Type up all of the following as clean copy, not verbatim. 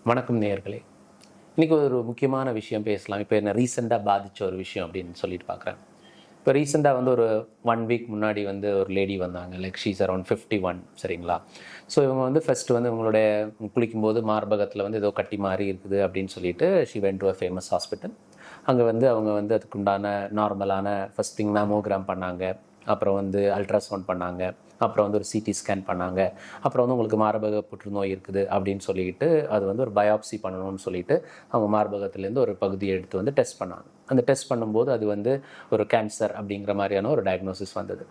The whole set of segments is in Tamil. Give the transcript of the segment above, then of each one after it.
வணக்கம் நேயர்களே. இன்றைக்கி ஒரு முக்கியமான விஷயம் பேசலாம். இப்போ என்ன ரீசெண்டாக பாதித்த ஒரு விஷயம் அப்படின்னு சொல்லிட்டு பார்க்குறேன். இப்போ ரீசெண்டாக வந்து ஒரு 1 வீக் முன்னாடி வந்து ஒரு லேடி வந்தாங்க. லைக் ஷீஸ் அரௌண்ட் 51, சரிங்களா? ஸோ இவங்க வந்து ஃபஸ்ட்டு வந்து இவங்களுடைய குளிக்கும்போது மார்பகத்தில் வந்து ஏதோ கட்டி மாறி இருக்குது அப்படின்னு சொல்லிட்டு she went to a famous hospital. அங்கே வந்து அவங்க வந்து அதுக்குண்டான நார்மலான ஃபஸ்ட் திங் மேமோகிராம் பண்ணாங்க, அப்புறம் வந்து அல்ட்ராசவுண்ட் பண்ணாங்க, அப்புறம் வந்து ஒரு சிடி ஸ்கேன் பண்ணாங்க. அப்புறம் வந்து உங்களுக்கு மார்பக புற்றுநோய் இருக்குது அப்படின்னு சொல்லிட்டு அது வந்து ஒரு பயாப்சி பண்ணணும்னு சொல்லிட்டு அவங்க மார்பகத்துலேருந்து ஒரு பகுதியை எடுத்து வந்து டெஸ்ட் பண்ணாங்க. அந்த டெஸ்ட் பண்ணும்போது அது வந்து ஒரு கேன்சர் அப்படிங்கிற மாதிரியான ஒரு டயக்னோசிஸ் வந்தது.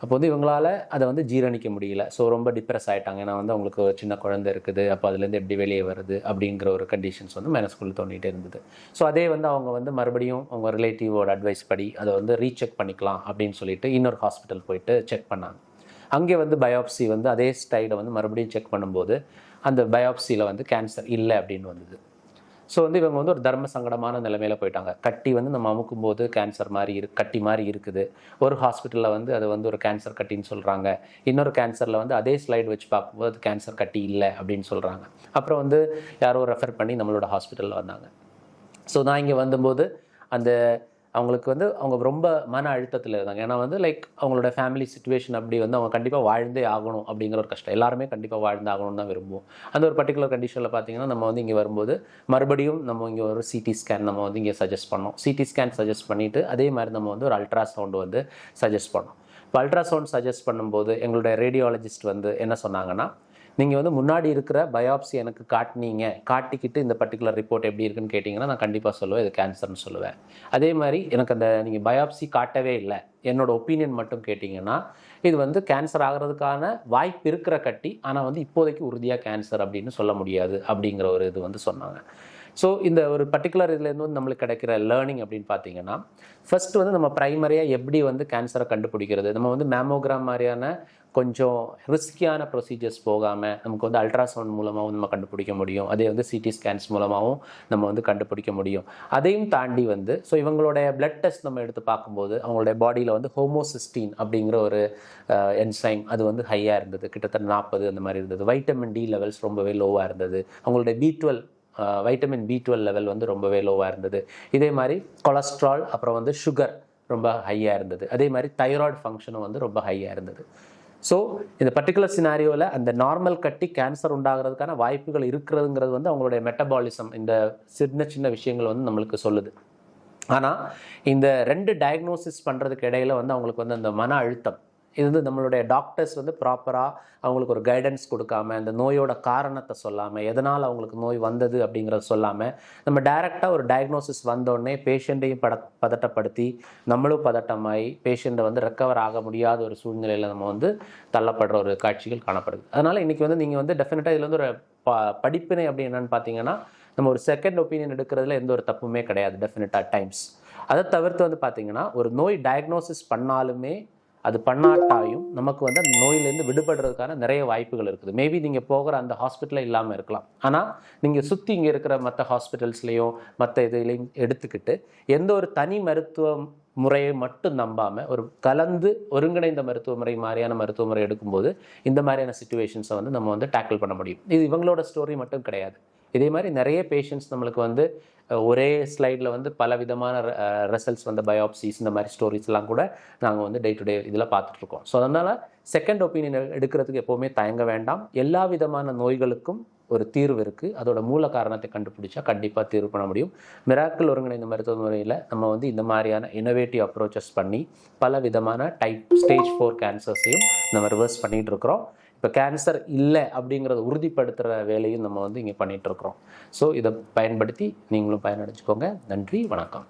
அப்போ வந்து இவங்களால் அதை வந்து ஜீரணிக்க முடியல. ஸோ ரொம்ப டிப்ரெஸ் ஆகிட்டாங்க. ஏன்னா வந்து அவங்களுக்கு ஒரு சின்ன குழந்தை இருக்குது, அப்போ அதுலேருந்து எப்படி வெளியே வருது அப்படிங்கிற ஒரு கண்டிஷன்ஸ் வந்து மனசுக்குள்ளே தோண்டிகிட்டே இருந்தது. ஸோ அதே வந்து அவங்க வந்து மறுபடியும் அவங்க ரிலேட்டிவோட அட்வைஸ் படி அதை வந்து ரீசெக் பண்ணிக்கலாம் அப்படின்னு சொல்லிட்டு இன்னொரு ஹாஸ்பிட்டல் போயிட்டு செக் பண்ணாங்க. அங்கே வந்து பயாப்சி வந்து அதே ஸ்டைலை வந்து மறுபடியும் செக் பண்ணும்போது அந்த பயாப்சியில் வந்து கேன்சர் இல்லை அப்படின்னு வந்தது. ஸோ வந்து இவங்க வந்து ஒரு தர்ம சங்கடமான நிலைமையில் போயிட்டாங்க. கட்டி வந்து நம்ம அமுக்கும் போது கேன்சர் மாதிரி கட்டி மாதிரி இருக்குது. ஒரு ஹாஸ்பிட்டலில் வந்து அது வந்து ஒரு கேன்சர் கட்டின்னு சொல்கிறாங்க. இன்னொரு கேன்சரில் வந்து அதே ஸ்லைடு வச்சு பார்க்கும்போது அது கேன்சர் கட்டி இல்லை அப்படின்னு சொல்கிறாங்க. அப்புறம் வந்து யாரோ ரெஃபர் பண்ணி நம்மளோட ஹாஸ்பிட்டலில் வந்தாங்க. ஸோ நான் இங்கே வந்தபோது அந்த அவங்களுக்கு வந்து அவங்க ரொம்ப மன அழுத்தத்தில் இருந்தாங்க. ஏன்னா வந்து லைக் அவங்களோட ஃபேமிலி சிச்சுவேஷன் அப்படி வந்து அவங்க கண்டிப்பாக வாழ்ந்தே ஆகணும் அப்படிங்கிற ஒரு கஷ்டம். எல்லாருமே கண்டிப்பாக வாழ்ந்து ஆகணும்னு தான் விரும்புவோம். அந்த ஒரு பர்டிகுலர் கண்டிஷனில் பார்த்தீங்கன்னா நம்ம வந்து இங்கே வரும்போது மறுபடியும் நம்ம இங்கே ஒரு சிடி ஸ்கேன் நம்ம வந்து இங்கே சஜஸ்ட் பண்ணோம். சிடி ஸ்கேன் சஜஸ்ட் பண்ணிவிட்டு அதே மாதிரி நம்ம வந்து ஒரு அல்ட்ராசவுண்டு வந்து சஜஸ்ட் பண்ணோம். இப்போ அல்ட்ராசவுண்ட் சஜஸ்ட் பண்ணும்போது எங்களுடைய ரேடியாலஜிஸ்ட் வந்து என்ன சொன்னாங்கன்னா, நீங்கள் வந்து முன்னாடி இருக்கிற பயாப்சி எனக்கு காட்டிக்கிட்டு இந்த பர்டிகுலர் ரிப்போர்ட் எப்படி இருக்குன்னு கேட்டிங்கன்னா நான் கண்டிப்பாக சொல்லுவேன் இது கேன்சர்னு சொல்லுவேன். அதே மாதிரி எனக்கு அந்த நீங்கள் பயாப்சி காட்டவே இல்லை, என்னோடய ஒப்பீனியன் மட்டும் கேட்டிங்கன்னா இது வந்து கேன்சர் ஆகிறதுக்கான வாய்ப்பு இருக்கிற கட்டி, ஆனால் வந்து இப்போதைக்கு உறுதியாக கேன்சர் அப்படின்னு சொல்ல முடியாது அப்படிங்கிற ஒரு இது வந்து சொன்னாங்க. ஸோ இந்த ஒரு பர்டிகுலர் இதுலேருந்து வந்து நம்மளுக்கு கிடைக்கிற லேர்னிங் அப்படின்னு பார்த்தீங்கன்னா, ஃபஸ்ட்டு வந்து நம்ம ப்ரைமரியாக எப்படி வந்து கேன்சரை கண்டுபிடிக்கிறது, நம்ம வந்து மேமோகிராம் மாதிரியான கொஞ்சம் ரிஸ்கியான ப்ரொசீஜர்ஸ் போகாமல் நமக்கு வந்து அல்ட்ராசவுண்ட் மூலமாகவும் நம்ம கண்டுபிடிக்க முடியும். அதே வந்து சிடி ஸ்கேன்ஸ் மூலமாகவும் நம்ம வந்து கண்டுபிடிக்க முடியும். அதையும் தாண்டி வந்து ஸோ இவங்களுடைய பிளட் டெஸ்ட் நம்ம எடுத்து பார்க்கும்போது அவங்களுடைய பாடியில் வந்து ஹோமோசிஸ்டீன் அப்படிங்கிற ஒரு என்சைம் அது வந்து ஹையாக இருந்தது, கிட்டத்தட்ட 40 அந்த மாதிரி இருந்தது. வைட்டமின் டி லெவல்ஸ் ரொம்பவே லோவாக இருந்தது. அவங்களுடைய B12 வைட்டமின் B12 லெவல் வந்து ரொம்பவே லோவாக இருந்தது. இதே மாதிரி கொலஸ்ட்ரால் அப்புறம் வந்து சுகர் ரொம்ப ஹையாக இருந்தது. அதே மாதிரி தைராய்டு ஃபங்க்ஷனும் வந்து ரொம்ப ஹையாக இருந்தது. ஸோ இந்த பர்டிகுலர் சினாரியோவில் அந்த நார்மல் கட்டி கேன்சர் உண்டாகிறதுக்கான வாய்ப்புகள் இருக்கிறதுங்கிறது வந்து அவங்களுடைய மெட்டபாலிசம் இந்த சின்ன சின்ன விஷயங்கள் வந்து நம்மளுக்கு சொல்லுது. ஆனால் இந்த 2 டயக்னோசிஸ் பண்ணுறதுக்கு இடையில் வந்து அவங்களுக்கு வந்து அந்த மன அழுத்தம் இது வந்து நம்மளுடைய டாக்டர்ஸ் வந்து ப்ராப்பராக அவங்களுக்கு ஒரு கைடன்ஸ் கொடுக்காம, அந்த நோயோட காரணத்தை சொல்லாமல், எதனால் அவங்களுக்கு நோய் வந்தது அப்படிங்கிறத சொல்லாமல், நம்ம டைரெக்டாக ஒரு டயக்னோசிஸ் வந்தோடனே பேஷண்ட்டையும் பதட்டப்படுத்தி நம்மளும் பதட்டமாகி பேஷண்ட்டை வந்து ரெக்கவர் ஆக முடியாத ஒரு சூழ்நிலையில் நம்ம வந்து தள்ளப்படுற ஒரு காட்சிகள் காணப்படுது. அதனால் இன்றைக்கி வந்து நீங்கள் வந்து டெஃபினட்டாக இதில் வந்து ஒரு படிப்பினை அப்படி என்னென்னு பார்த்தீங்கன்னா, நம்ம ஒரு செகண்ட் ஒப்பீனியன் எடுக்கிறதுல எந்த ஒரு தப்புமே கிடையாது டெஃபினட்டாக டைம்ஸ். அதை தவிர்த்து வந்து பார்த்திங்கன்னா ஒரு நோய் டயக்னோசிஸ் பண்ணாலுமே அது பண்ணாட்டாயும் நமக்கு வந்து அந்த நோயிலேருந்து விடுபடுறதுக்கான நிறைய வாய்ப்புகள் இருக்குது. மேபி நீங்கள் போகிற அந்த ஹாஸ்பிட்டலில் இல்லாமல் இருக்கலாம். ஆனால் நீங்கள் சுற்றி இங்கே இருக்கிற மற்ற ஹாஸ்பிட்டல்ஸ்லேயும் மற்ற இதுலேயும் எடுத்துக்கிட்டு எந்த ஒரு தனி மருத்துவ முறையை மட்டும் நம்பாமல் ஒரு கலந்து ஒருங்கிணைந்த மருத்துவ முறை மாதிரியான மருத்துவ முறை எடுக்கும்போது இந்த மாதிரியான சிச்சுவேஷன்ஸை வந்து நம்ம வந்து டேக்கிள் பண்ண முடியும். இது இவங்களோட ஸ்டோரி மட்டும் கிடையாது. இதே மாதிரி நிறைய பேஷண்ட்ஸ் நம்மளுக்கு வந்து ஒரே ஸ்லைடில் வந்து பல விதமான ரிசல்ட்ஸ் வந்த பயாப்சிஸ் இந்த மாதிரி ஸ்டோரிஸ்லாம் கூட நாங்கள் வந்து டே டு டே இதில் பார்த்துட்ருக்கோம். ஸோ அதனால் செகண்ட் ஒப்பீனியன் எடுக்கிறதுக்கு எப்போவுமே தயங்க வேண்டாம். எல்லா விதமான நோய்களுக்கும் ஒரு தீர்வு இருக்குது. அதோட மூல காரணத்தை கண்டுபிடிச்சா கண்டிப்பாக தீர்வு பண்ண முடியும். மிராக்கிள் ஒருங்கிணைந்த மருத்துவ முறையில் நம்ம வந்து இந்த மாதிரியான இன்னோவேட்டிவ் அப்ரோச்சஸ் பண்ணி பல விதமான ஸ்டேஜ் 4 கேன்சர்ஸையும் நம்ம ரிவர்ஸ் பண்ணிகிட்டு இருக்கிறோம். இப்போ கேன்சர் இல்லை அப்படிங்கிறத உறுதிப்படுத்துகிற வேலையும் நம்ம வந்து இங்கே பண்ணிகிட்ருக்குறோம். ஸோ இதை பயன்படுத்தி நீங்களும் பயனடைஞ்சுக்கோங்க. நன்றி, வணக்கம்.